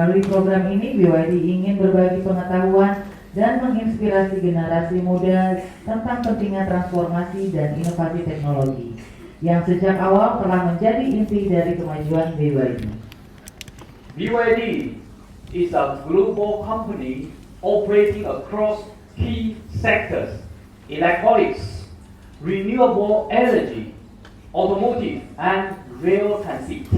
Melalui program ini, BYD ingin berbagi pengetahuan dan menginspirasi generasi muda tentang pentingnya transformasi dan inovasi teknologi yang sejak awal telah menjadi inti dari kemajuan BYD. BYD is a global company operating across key sectors: electronics, renewable energy, automotive, and rail transit.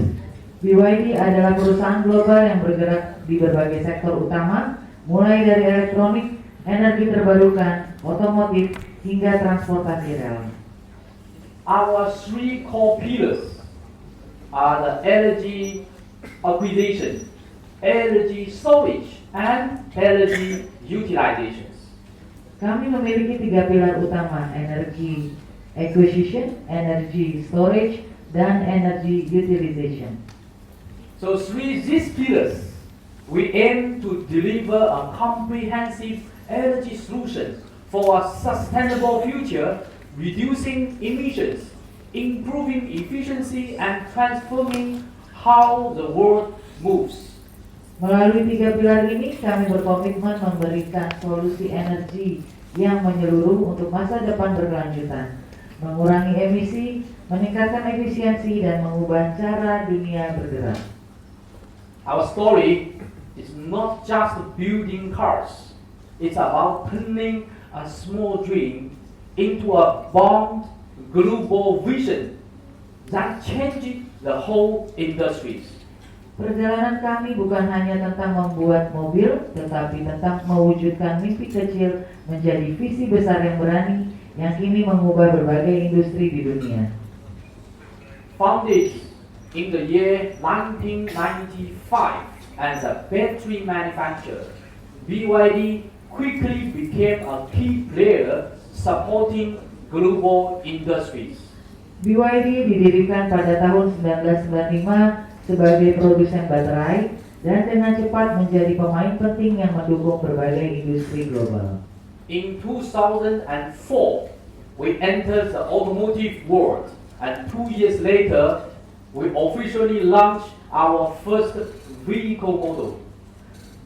BYD adalah perusahaan global yang bergerak di berbagai sektor utama, mulai dari elektronik, energi terbarukan, otomotif, hingga transportasi rel. Our three core pillars are the energy acquisition, energy storage, and energy utilization. Kami memiliki 3 pilar utama: energy acquisition, energy storage, dan energy utilization. So through these pillars, we aim to deliver a comprehensive energy solution for a sustainable future, reducing emissions, improving efficiency, and transforming how the world moves. Melalui 3 pilar ini, kami berkomitmen memberikan solusi energi yang menyeluruh untuk masa depan berkelanjutan, mengurangi emisi, meningkatkan efisiensi, dan mengubah cara dunia bergerak. Our story is not just building cars. It's about turning a small dream into a bold global vision that changes the whole industries. Perjalanan kami bukan hanya tentang membuat mobil, tetapi tentang mewujudkan mimpi kecil menjadi visi besar yang berani yang kini mengubah berbagai industri di dunia. Founded in the year 1995 as a battery manufacturer, BYD quickly became a key player supporting global industries. BYD didirikan pada tahun 1995 sebagai produsen baterai dan dengan cepat menjadi pemain penting yang mendukung berbagai industri global. In 2004, we entered the automotive world, and 2 years later, we officially launched our first vehicle model.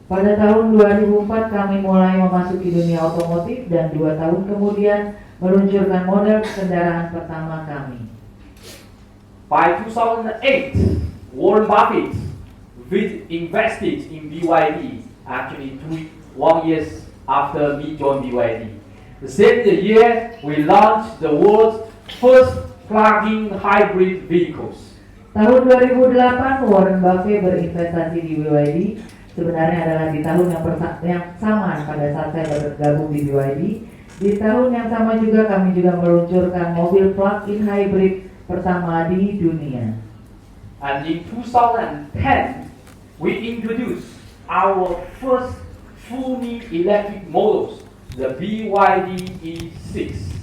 Pada tahun 2004 kami mulai memasuki dunia otomotif dan 2 tahun kemudian meluncurkan model kendaraan pertama kami. By 2008, Warren Buffett invested in BYD, actually 1 year after me joined BYD. The same year, we launched the world's first plug-in hybrid vehicles. Tahun 2008 Warren Buffett berinvestasi di BYD. Sebenarnya adalah di tahun yang sama pada saat saya bergabung di BYD. Di tahun yang sama juga kami juga meluncurkan mobil plug-in hybrid pertama di dunia. And in 2010, we introduced our first fully electric models, the BYD E6.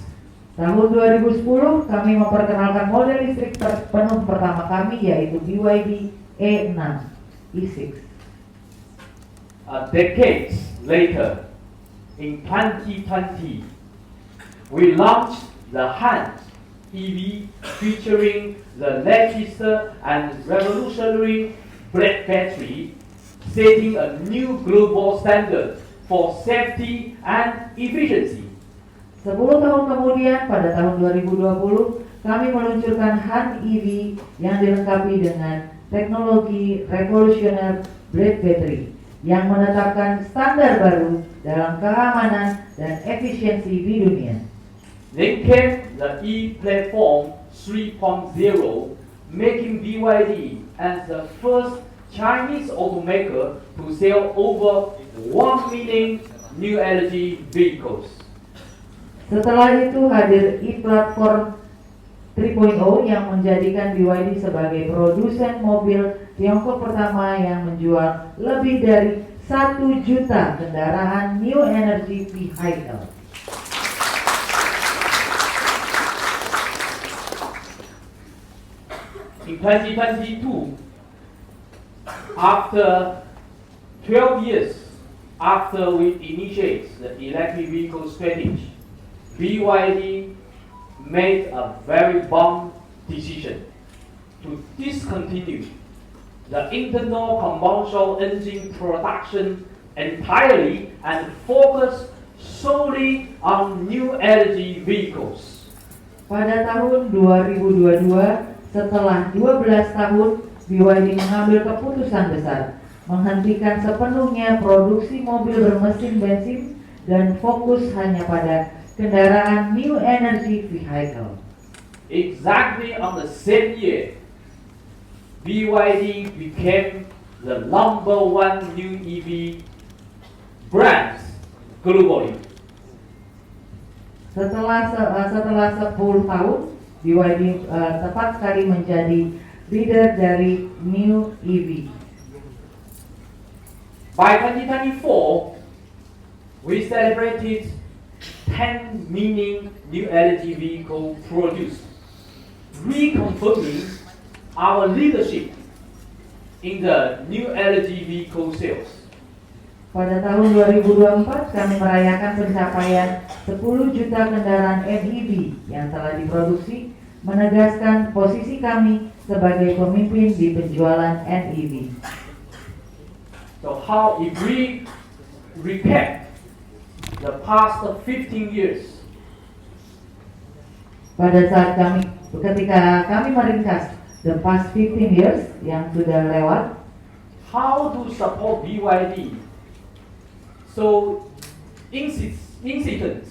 Tahun 2010 kami memperkenalkan model listrik penuh pertama kami, yaitu BYD E6 E6. A decade later, in 2020, we launched the Han EV, featuring the latest and revolutionary black battery, setting a new global standard for safety and efficiency. 10 tahun kemudian, pada tahun 2020, kami meluncurkan Han EV yang dilengkapi dengan teknologi revolusioner black battery yang menetapkan standar baru dalam keamanan dan efisiensi di dunia. Then came the E-Platform 3.0, making BYD as the first Chinese automaker to sell over 1 million new energy vehicles. Setelah itu hadir E-Platform 3.0 yang menjadikan BYD sebagai produsen mobil Tiongkok pertama yang menjual lebih dari 1 juta kendaraan new energy vehicle. In 2022, after 12 years after we initiate the electric vehicle strategy, BYD made a very bold decision to discontinue the internal combustion engine production entirely and focus solely on new energy vehicles. Pada tahun 2022, setelah 12 tahun, BYD mengambil keputusan besar menghentikan sepenuhnya produksi mobil bermesin bensin dan fokus hanya pada kendaraan new energy vehicle. Exactly on the same year, BYD became the #1 new EV brand globally. Setelah 10 tahun, BYD tepat sekali menjadi leader dari new EV. By 2024, we celebrated 10 million new energy vehicles produced, reconfirming our leadership in the new energy vehicle sales. Pada tahun 2024, kami merayakan pencapaian 10 juta kendaraan NEV yang telah diproduksi, menegaskan posisi kami sebagai pemimpin di penjualan NEV. So how if we recap the past 15 years, Pada saat ketika kami meringkas the past 15 years yang sudah lewat, how to support BYD so insistent,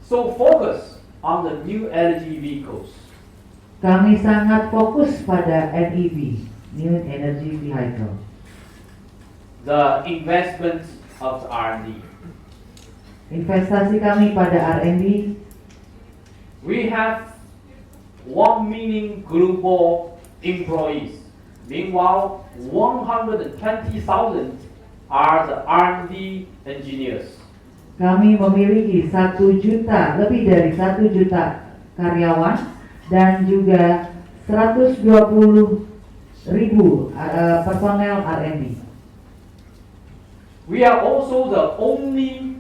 so focus on the new energy vehicles. kami sangat fokus pada NEV, new energy vehicle. The investment of the R&D. Investasi kami pada R&D, We have 1 million global employees. Meanwhile, 120,000 are the R&D engineers. kami memiliki 1 juta, lebih dari 1 juta karyawan dan juga 120.000 personel R&D. We are also the only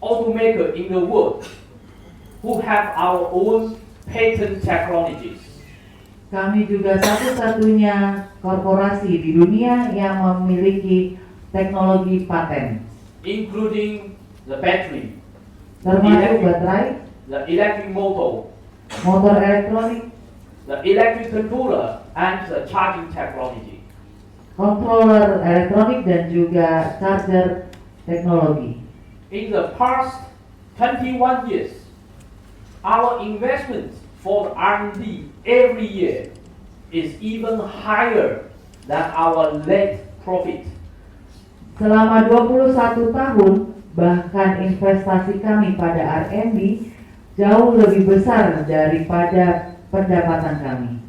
automaker in the world who have our own patent technologies. Kami juga satu-satunya korporasi di dunia yang memiliki teknologi paten, Including the battery, termasuk baterai, the electric motor, motor elektronik, the electric controller, and the charging technology. controller elektronik, dan juga charger teknologi. In the past 21 years, our investment for R&D every year is even higher than our net profit. Selama 21 tahun, bahkan investasi kami pada R&D jauh lebih besar daripada pendapatan kami.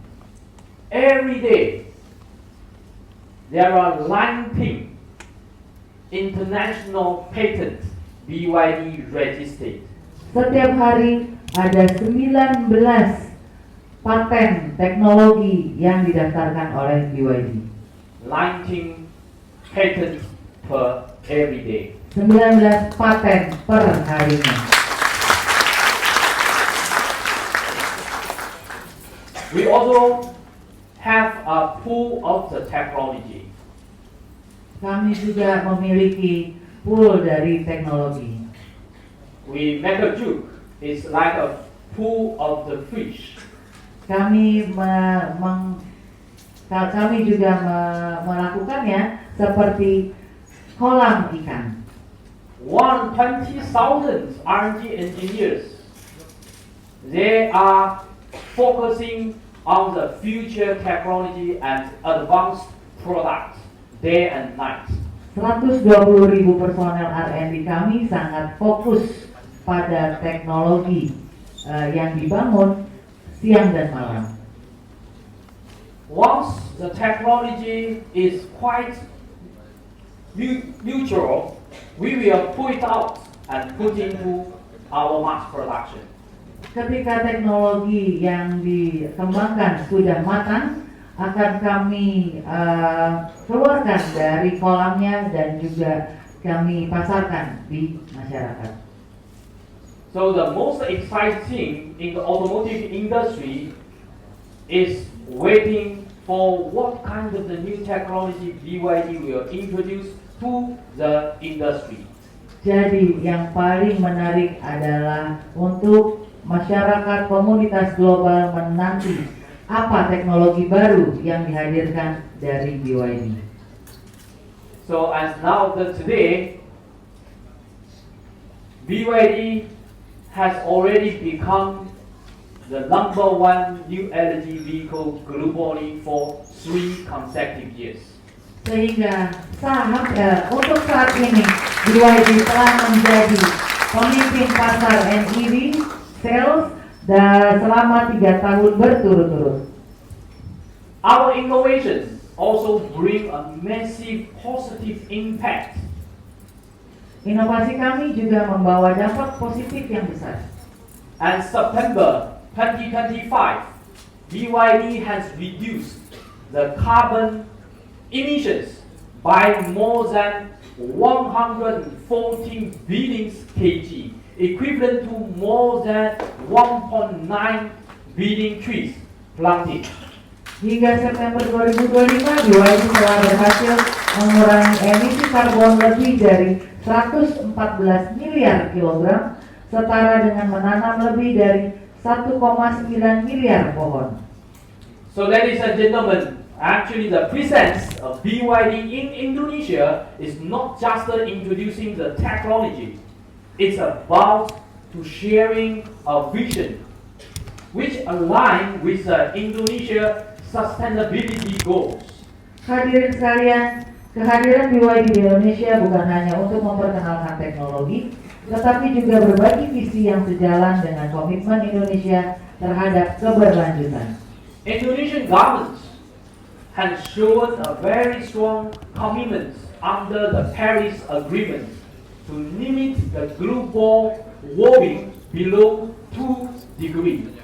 Every day, there are 19 international patents BYD registered. Setiap hari ada 19 paten teknologi yang didaftarkan oleh BYD. 19 patents per every day. 19 paten per harinya. We also have a pool of the technology. Kami juga memiliki pool dari teknologi. We make a joke. It's like a pool of the fish. Kami juga melakukannya seperti kolam ikan. 120,000 R&D engineers. They are focusing on the future technology and advanced products day and night. 120.000 personel R&D kami sangat fokus pada teknologi yang dibangun siang dan malam. Once the technology is quite neutral, we will pull it out and put into our mass production. Ketika teknologi yang dikembangkan sudah matang, akan kami keluarkan dari kolamnya dan juga kami pasarkan di masyarakat. So the most exciting in the automotive industry is waiting for what kind of the new technology BYD will introduce to the industry. Jadi yang paling menarik adalah untuk masyarakat komunitas global menanti apa teknologi baru yang dihadirkan dari BYD. So as now today, BYD has already become the number one new energy vehicle globally for 3 consecutive years. Sehingga untuk saat ini BYD telah menjadi pemimpin pasar NEV sales dan selama 3 tahun berturut-turut. Our innovations also bring a massive positive impact. Inovasi kami juga membawa dampak positif yang besar. And September 2025, BYD has reduced the carbon emissions by more than 114 billion kg, equivalent to more than 1.9 billion trees planted. Hingga September 2025, BYD telah berhasil mengurangi emisi karbon lebih dari 114 miliar kilogram, setara dengan menanam lebih dari 1,9 miliar pohon. So ladies and gentlemen, actually the presence of BYD in Indonesia is not just introducing the technology, it's about to sharing a vision which align with the Indonesia sustainability goals. Hadirin sekalian, kehadiran BYD di Indonesia bukan hanya untuk memperkenalkan teknologi, tetapi juga berbagi visi yang sejalan dengan komitmen Indonesia terhadap keberlanjutan. Indonesian government has shown a very strong commitment under the Paris Agreement to limit the global warming below 2 degrees.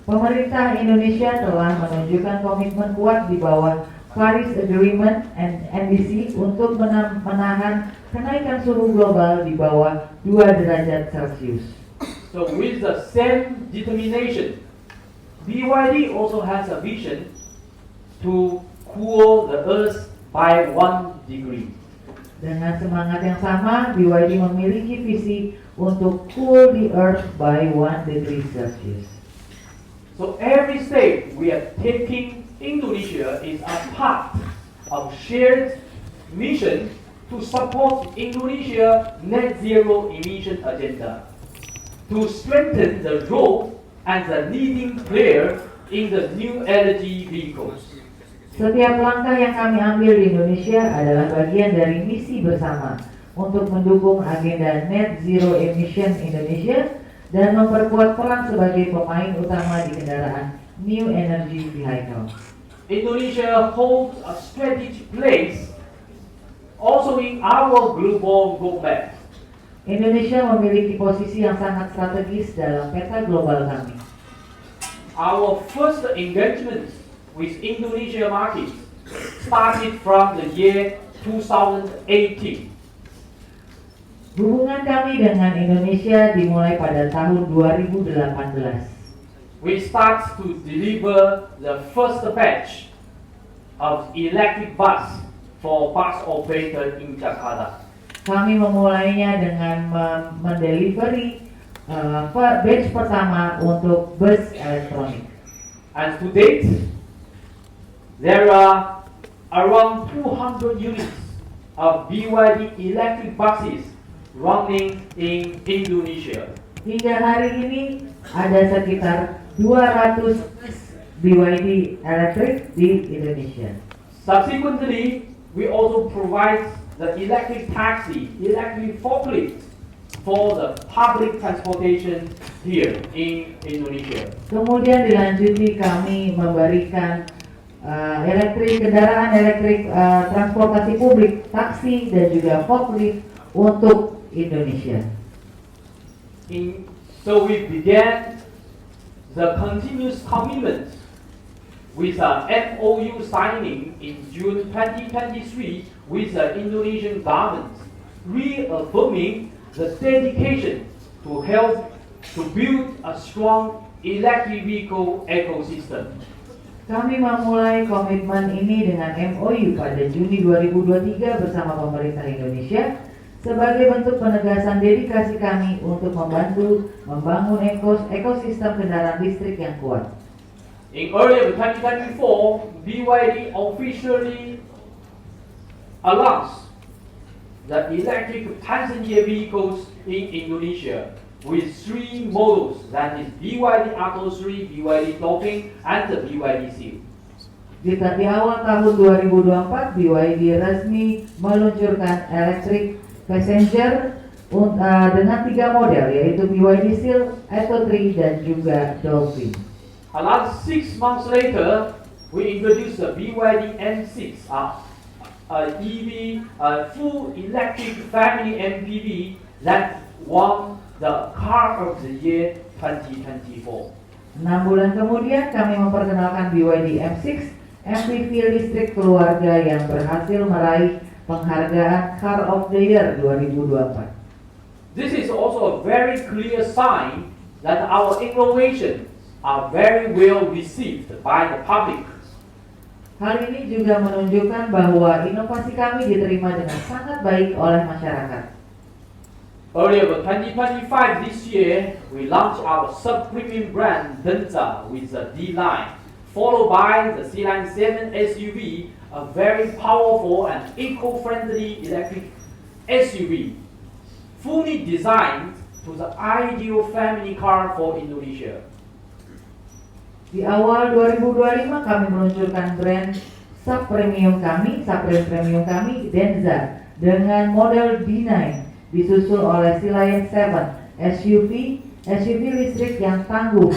Pemerintah Indonesia telah menunjukkan komitmen kuat di bawah Paris Agreement NDC untuk menahan kenaikan suhu global di bawah 2 derajat Celcius. So with the same determination, BYD also has a vision to cool the earth by 1 degree. Dengan semangat yang sama, BYD memiliki visi untuk cool the earth by 1 degree Celsius. So every step we are taking Indonesia is a part of shared mission to support Indonesia net zero emission agenda, to strengthen the role as a leading player in the new energy vehicles. Setiap langkah yang kami ambil di Indonesia adalah bagian dari misi bersama untuk mendukung agenda net zero emission Indonesia dan memperkuat peran sebagai pemain utama di kendaraan new energy vehicle. Indonesia holds a strategic place also in our global roadmap. Indonesia memiliki posisi yang sangat strategis dalam peta global kami. Our first engagement with Indonesia market started from the year 2018. Hubungan kami dengan Indonesia dimulai pada tahun 2018. We start to deliver the first batch of electric bus for bus operator in Jakarta. Kami memulainya dengan mendelivery batch pertama untuk bus elektronik. And to date, there are around 200 units of BYD electric buses running in Indonesia. Hingga hari ini ada sekitar 200 bus BYD elektrik di Indonesia. Subsequently, we also provide the electric taxi, electric forklift for the public transportation here in Indonesia. Kemudian dilanjuti kami memberikan kendaraan elektrik transportasi publik, taksi dan juga forklift untuk Indonesia. So we began the continuous commitment with a MOU signing in June 2023 with the Indonesian government, reaffirming the dedication to help to build a strong electric vehicle ecosystem. Kami memulai komitmen ini dengan MOU pada Juni 2023 bersama pemerintah Indonesia sebagai bentuk penegasan dedikasi kami untuk membantu membangun ekosistem kendaraan listrik yang kuat. In early 2024, BYD officially announced the electric passenger vehicles in Indonesia with 3 models, that is BYD Atto 3, BYD Dolphin, and the BYD Seal. Di awal tahun 2024, BYD resmi meluncurkan electric passenger dengan 3 model, yaitu BYD Seal, Atto 3, dan juga Dolphin. Another 6 months later, we introduced the BYD M6, EV, full electric family MPV that won the Car of the Year 2024. 6 bulan kemudian kami memperkenalkan BYD M6, MPV listrik keluarga yang berhasil meraih penghargaan Car of the Year 2024. This is also a very clear sign that our innovations are very well received by the public. Hal ini juga menunjukkan bahwa inovasi kami diterima dengan sangat baik oleh masyarakat. Earlier, 2025 this year, we launched our sub-premium brand Denza with the D-Line, followed by the C-Line 7 SUV, a very powerful and eco-friendly electric SUV, fully designed to the ideal family car for Indonesia. Di awal 2025 kami meluncurkan brand sub-premium kami, Denza, dengan model D9, disusul oleh C-Line 7 SUV listrik yang tangguh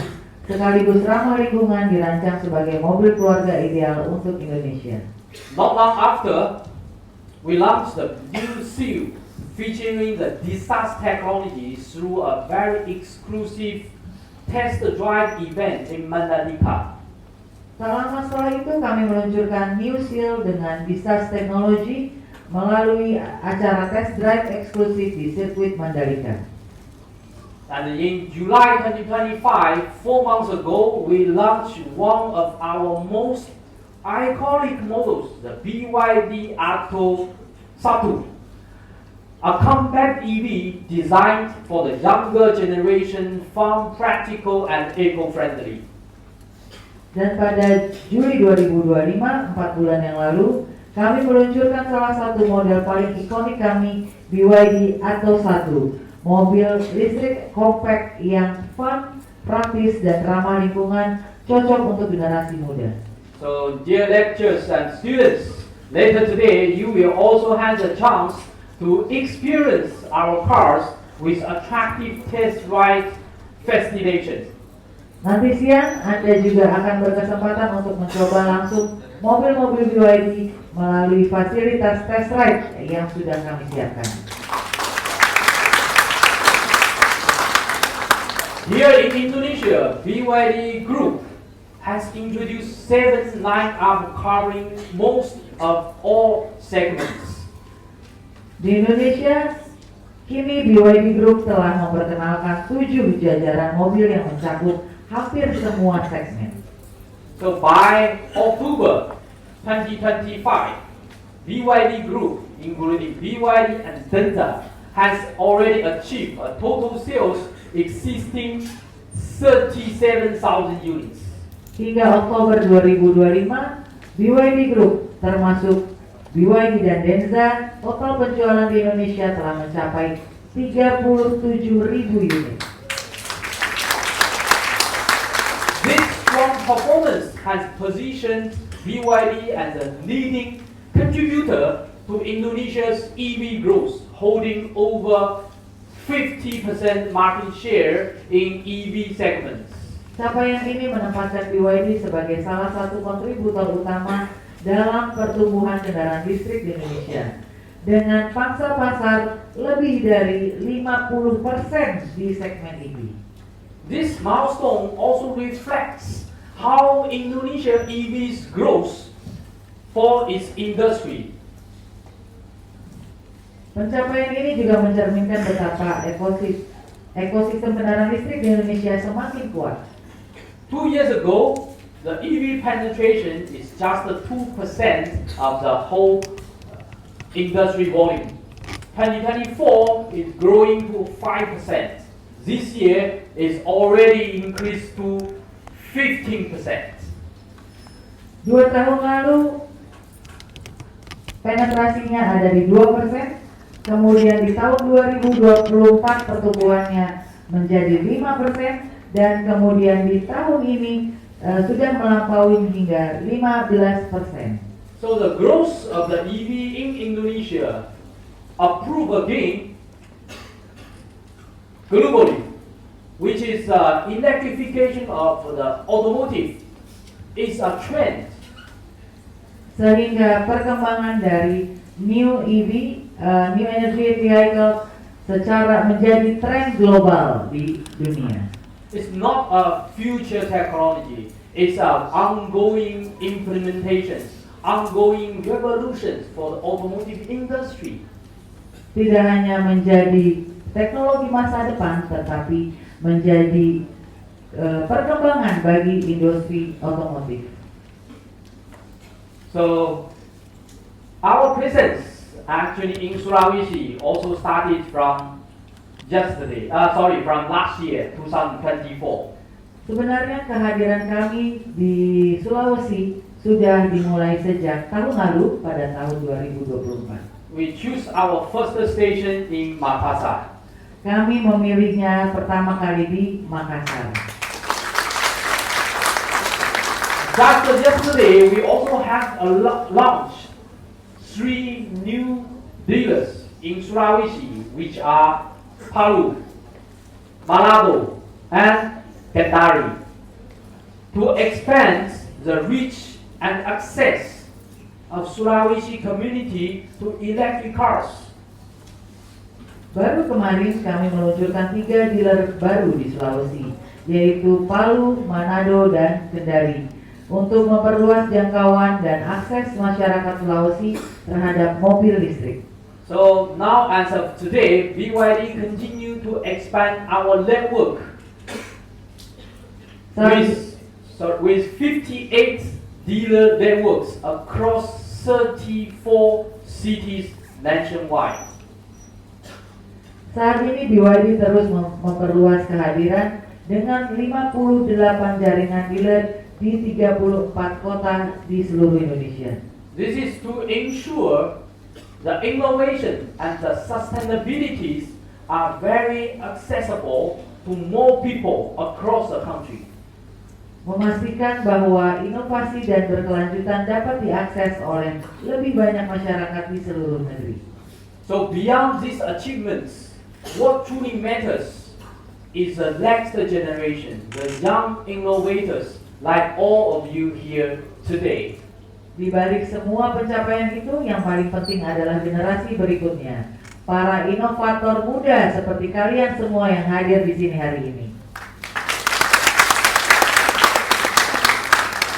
sekaligus ramah lingkungan, dirancang sebagai mobil keluarga ideal untuk Indonesia. Not long after, we launched the new Seal, featuring the DSAS technology through a very exclusive test drive event in Mandalika. Tak lama setelah itu kami meluncurkan New Seal dengan DSAS teknologi melalui acara test drive eksklusif di sirkuit Mandalika. And in July 2025, 4 months ago, we launched one of our most iconic models, the BYD Atto 1, a compact EV designed for the younger generation, fun, practical, and eco-friendly. Dan pada Juli 2025, 4 bulan yang lalu, kami meluncurkan salah satu model paling ikonik kami, BYD Atto 1, mobil listrik compact yang fun, praktis, dan ramah lingkungan, cocok untuk generasi muda. So, dear lecturers and students, later today you will also have the chance to experience our cars with attractive test ride festivals. Nanti siang Anda juga akan berkesempatan untuk mencoba langsung mobil-mobil BYD melalui fasilitas test ride yang sudah kami siapkan. Here in Indonesia, BYD Group has introduced 7 lineup covering most of all segments. Di Indonesia, kini BYD Group telah memperkenalkan 7 jajaran mobil yang mencakup hampir semua segmen. So by October 2025, BYD Group, including BYD and Denza, has already achieved a total sales exceeding 37,000 units. Hingga Oktober 2025, BYD Group termasuk BYD dan Denza, total penjualan di Indonesia telah mencapai 37.000 unit. This strong performance has positioned BYD as a leading contributor to Indonesia's EV growth, holding over 50% market share in EV segments. Capaian ini menempatkan BYD sebagai salah satu kontributor utama dalam pertumbuhan kendaraan listrik di Indonesia, dengan pangsa pasar lebih dari 50% di segmen EV. This milestone also reflects how Indonesia EVs grows for its industry. Pencapaian ini juga mencerminkan betapa ekosistem kendaraan listrik di Indonesia semakin kuat. 2 years ago, the EV penetration is just 2% of the whole industry volume. 2024 is growing to 5%. This year is already increased to 15%. 2 tahun lalu penetrasinya ada di 2%, kemudian di tahun 2024 pertumbuhannya menjadi 5%, dan kemudian di tahun ini sudah melampaui hingga 15%. So the growth of the EV in Indonesia approved again globally, which is electrification of the automotive, is a trend. Sehingga perkembangan dari new EV, new energy vehicle, secara menjadi tren global di dunia. It's not a future technology, it's an ongoing implementation, ongoing revolutions for the automotive industry. Tidak hanya menjadi teknologi masa depan, tetapi menjadi perkembangan bagi industri otomotif. So, our presence actually in Sulawesi also started from from last year, 2024. Sebenarnya kehadiran kami di Sulawesi sudah dimulai sejak tahun lalu pada tahun 2024. We choose our first station in Makassar. Kami memilihnya pertama kali di Makassar. Just yesterday, we also have launched 3 new dealers in Sulawesi, which are Palu, Manado, and Kendari, to expand the reach and access of Sulawesi community to electric cars. Baru kemarin kami meluncurkan 3 dealer baru di Sulawesi, yaitu Palu, Manado, dan Kendari, untuk memperluas jangkauan dan akses masyarakat Sulawesi terhadap mobil listrik. So now as of today, BYD continue to expand our network with 58 dealer networks across 34 cities nationwide. Saat ini BYD terus memperluas kehadiran dengan 58 jaringan dealer di 34 kota di seluruh Indonesia. This is to ensure the innovation and the sustainability are very accessible to more people across the country. Memastikan bahwa inovasi dan berkelanjutan dapat diakses oleh lebih banyak masyarakat di seluruh negeri. So beyond these achievements, what truly matters is the next generation, the young innovators like all of you here today. Di balik semua pencapaian itu, yang paling penting adalah generasi berikutnya, para inovator muda seperti kalian semua yang hadir di sini hari ini.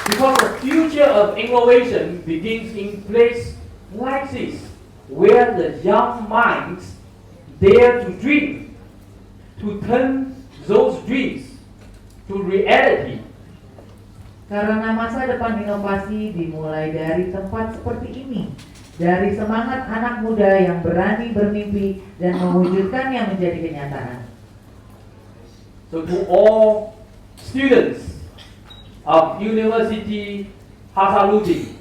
Because the future of innovation begins in place like this, where the young minds dare to dream, to turn those dreams to reality. Karena masa depan inovasi dimulai dari tempat seperti ini, dari semangat anak muda yang berani bermimpi dan mewujudkannya menjadi kenyataan. So to all students of University Hasanuddin,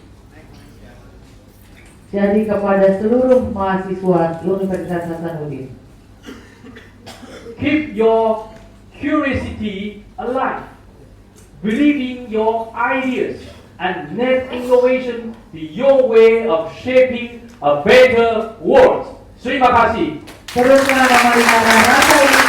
jadi kepada seluruh mahasiswa Universitas Hasanuddin, keep your curiosity alive. Believe in your ideas and let innovation be your way of shaping a better world. Terima kasih. Teruslah memelihara rasa ingin